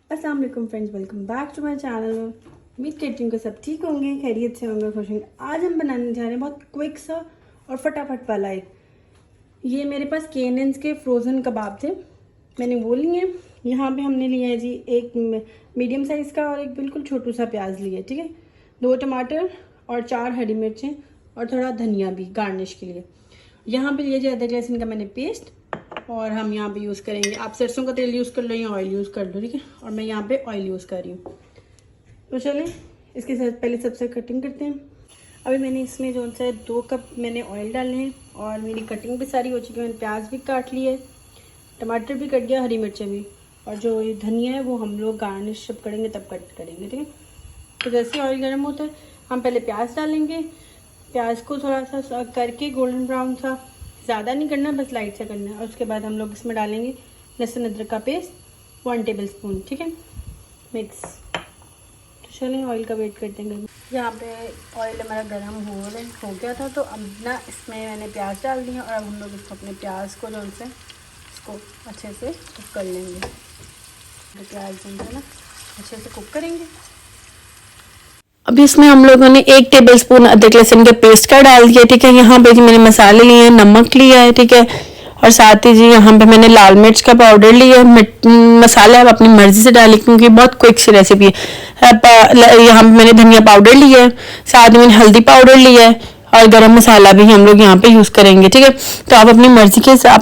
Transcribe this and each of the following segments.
अस्सलाम वालेकुम friends, welcome back to my channel. उम्मीद करती हूँ कि सब ठीक होंगे, खैरियत से होंगे, खुश होंगे। आज हम बनाने जा रहे हैं बहुत क्विक सा और फटाफट वाला ये मेरे पास केनेंस के फ्रोज़न कबाब थे, मैंने वो लिए हैं। यहाँ पे हमने लिया है जी एक मीडियम साइज़ का और एक बिल्कुल छोटू सा प्याज लिया है, ठीक है। 2 टमाटर और 4 हरी मिर्चें और थोड़ा धनिया भी गार्निश के लिए। यहाँ पे लिया जी अदरक लहसुन का मैंने पेस्ट, और हम यहाँ पे यूज़ करेंगे, आप सरसों का तेल यूज़ कर लो या ऑयल यूज़ कर लो, ठीक है। और मैं यहाँ पे ऑयल यूज़ कर रही हूँ। तो चलें इसके साथ पहले सबसे कटिंग करते हैं। अभी मैंने इसमें जो सा 2 कप मैंने ऑयल डाले हैं और मेरी कटिंग भी सारी हो चुकी है। मैंने प्याज भी काट लिया है, टमाटर भी कट गया, हरी मिर्चें भी, और जो ये धनिया है वो हम लोग गार्निश जब करेंगे तब कट करेंगे, ठीक है। तो जैसे ही ऑयल गर्म होता है हम पहले प्याज डालेंगे। प्याज को थोड़ा सा करके गोल्डन ब्राउन सा, ज़्यादा नहीं करना, बस लाइट सा करना है। और उसके बाद हम लोग इसमें डालेंगे लहसुन अदरक का पेस्ट 1 टेबलस्पून, ठीक है, मिक्स। तो चलें ऑयल का वेट करते हैं। यहाँ पे ऑयल हमारा गर्म हो गया था, तो अब ना इसमें मैंने प्याज डाल दिया और अब हम लोग इसको अपने प्याज को जो से इसको अच्छे से कुक कर लेंगे। तो प्याज जो है ना अच्छे से कुक करेंगे। अभी इसमें हम लोगों ने 1 टेबलस्पून अदरक लहसुन के पेस्ट का डाल दिया, ठीक है। यहाँ पे जी मैंने मसाले लिए हैं, नमक लिया है, ठीक है, और साथ ही जी यहाँ पे मैंने लाल मिर्च का पाउडर लिया है। मसाले आप अपनी मर्जी से डालें क्योंकि बहुत क्विक सी रेसिपी है। यहाँ पे मैंने धनिया पाउडर लिया है, साथ में मैंने हल्दी पाउडर लिया है और गरम मसाला भी हम लोग यहाँ पे यूज़ करेंगे, ठीक है। तो आप अपनी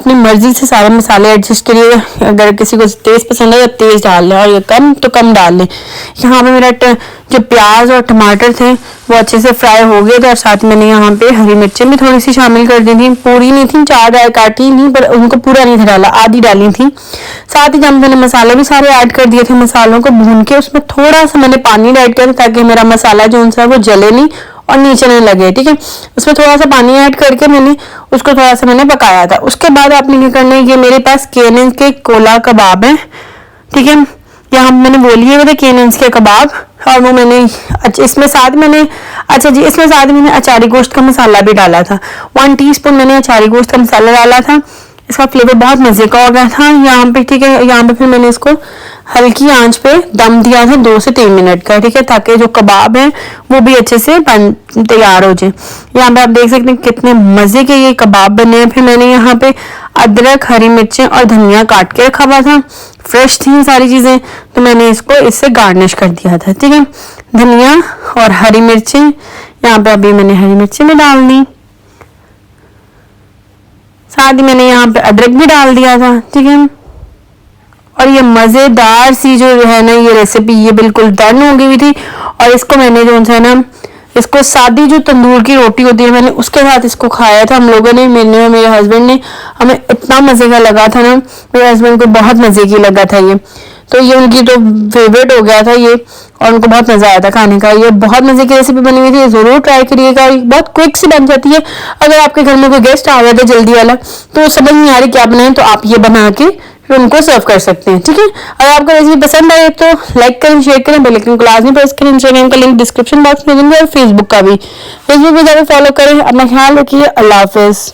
मर्जी से सारे मसाले एडजस्ट करिए। अगर किसी को तेज़ पसंद है तो तेज़ डाल लें और कम तो कम डाल लें। यहाँ पे मेरा जो प्याज और टमाटर थे वो अच्छे से फ्राई हो गए थे, और साथ में मैंने यहाँ पे हरी मिर्चें भी थोड़ी सी शामिल कर दी थी। पूरी नहीं थी, 4 काटी नहीं, पर उनको पूरा नहीं था डाला, आधी डाली थी। साथ ही जब मैंने मसाले भी सारे ऐड कर दिए थे, मसालों को भून के उसमें थोड़ा सा मैंने पानी ऐड किया था ताकि मेरा मसाला जो उनसा वो जले नहीं और नीचे नहीं लगे, ठीक है। उसमें थोड़ा सा पानी ऐड करके मैंने उसको थोड़ा सा मैंने पकाया था। उसके बाद आपने क्या करना है, ये मेरे पास केनेंस के कोला कबाब है, ठीक है। यहाँ मैंने वो लिए हुए थे केनेंस के कबाब, और वो मैंने इसमें साथ मैंने अचारी गोश्त का मसाला भी डाला था। 1 टीस्पून मैंने अचारी गोश्त का मसाला डाला था। इसका फ्लेवर बहुत मजे का हो गया था यहाँ पे, ठीक है। यहाँ पे फिर मैंने इसको हल्की आंच पे दम दिया था 2 से 3 मिनट का, ठीक है, ताकि जो कबाब है वो भी अच्छे से तैयार हो जाए। यहाँ पे आप देख सकते हैं कितने मजे के ये कबाब बने हैं। फिर मैंने यहाँ पे अदरक, हरी मिर्चें और धनिया काट के रखा हुआ था, फ्रेश थी सारी चीजें, तो मैंने इसको इससे गार्निश कर दिया था, ठीक है। धनिया और हरी मिर्चें, यहाँ पे अभी मैंने हरी मिर्चें भी डाल दी, साथ ही मैंने यहाँ पे अदरक भी डाल दिया था, ठीक है। और ये मज़ेदार सी जो है ना ये रेसिपी ये बिल्कुल डन हो गई थी। और इसको मैंने जो है ना इसको सादी जो तंदूर की रोटी होती है मैंने उसके साथ इसको खाया था हम लोगों ने, मैंने और मेरे हस्बैंड ने। हमें इतना मज़े का लगा था ना, मेरे हस्बैंड को बहुत मज़े की लगा था ये, तो ये उनकी तो फेवरेट हो गया था ये, और उनको बहुत मज़ा आया था खाने का। ये बहुत मज़े की रेसिपी बनी हुई थी, ज़रूर ट्राई करिएगा। बहुत क्विक से बन जाती है। अगर आपके घर में कोई गेस्ट आ गया था जल्दी वाला तो समझ नहीं आ रही क्या बनाए, तो आप ये बना के फिर उनको सर्व कर सकते हैं, ठीक है। अगर आपको रेसिपी पसंद आए तो लाइक करें, शेयर करें, बेल आइकन को लाजमी प्रेस करें। इंस्टाग्राम का लिंक डिस्क्रिप्शन बॉक्स में देंगे और फेसबुक का भी। फेसबुक पे जाकर फॉलो करें। अपना ख्याल रखिए। अल्लाह हाफिज़।